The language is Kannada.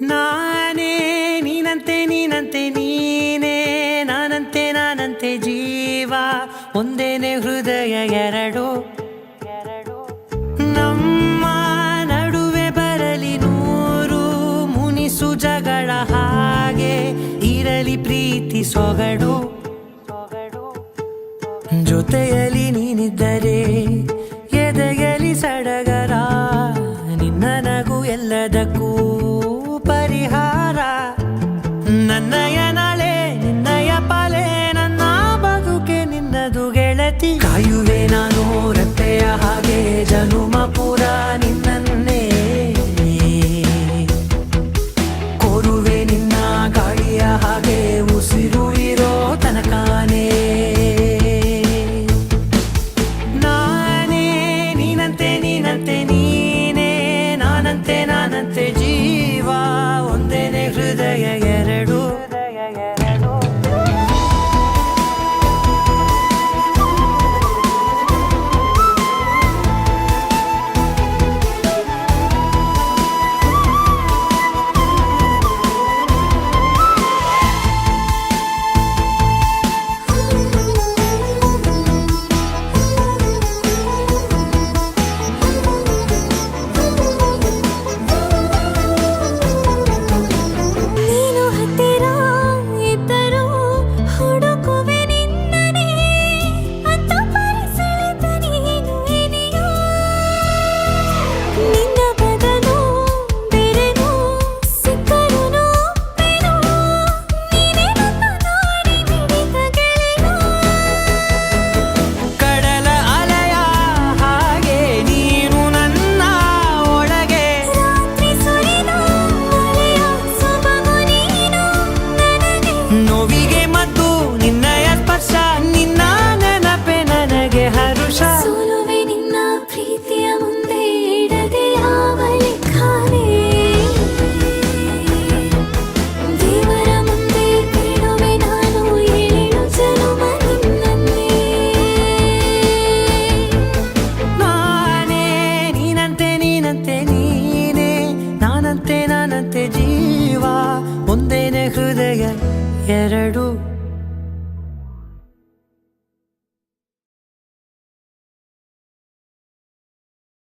ನಾನೇ ನೀನಂತೆ ನೀನಂತೆ ನೀನೇ ನಾನಂತೆ ನಾನಂತೆ ಜೀವ ಒಂದೇನೆ ಹೃದಯ ಎರಡು ನಮ್ಮ ನಡುವೆ ಬರಲಿ ನೂರು ಮುನಿಸು ಜಗಳ ಹಾಗೆ ಇರಲಿ ಪ್ರೀತಿ ಸೊಗಡು ಜೊತೆಯಲ್ಲಿ ನೀನಿದ್ದರೆ ಎದೆಯಲಿ ಸಡಗರ ನಿನ್ನ ನಗು ಎಲ್ಲದಕ್ಕೂ ಪರಿಹಾರ ನನ್ನಯ ನಾಳೆ ನಿನ್ನಯ ಪಾಲೆ ನನ್ನ ಬದುಕೆ ನಿನ್ನದು ಗೆಳತಿ ಕಾಯುವೆ ನಾನು ರೆಪ್ಪೆಯ ಹಾಗೆ ಜನುಮ ಪೂರ ನಿನ್ನನ್ನೇ ಕೋರುವೆ ನಿನ್ನ ಗಾಳಿಯ ಹಾಗೆ ಉಸಿರು ಇರೋ ತನಕಾನೇ ನಾನೇ ನೀನಂತೆ ನೀನಂತೆ ನೀನೇ ನಾನಂತೆ ನಾನಂತೆ ಜೀವ ಒಂದೇನೆ ಹೃದಯ ಎರಡು ನೋವಿಗೆ ಮದ್ದು ನಿನ್ನಯ ಸ್ಪರ್ಶ ನಿನ್ನ ನೆನಪೆ ನನಗೆ ಹರುಷ ಸೋಲುವೆ ನಿನ್ನ ಪ್ರೀತಿಯ ಮುಂದೆ ಇಡದೆ ಯಾವ ಲೆಕ್ಕನೇ ದೇವರ ಮುಂದೆ ಬೇಡುವೆ ನಾನು ಏಳು ಜನುಮ ನಿನ್ನನ್ನೇ ನಾನೇ ನೀನಂತೆ ನೀನಂತೆ ನೀನೇ ನಾನಂತೆ ನಾನಂತೆ ಜೀವ ಒಂದೇನೆ ಹೃದಯ ಎರಡು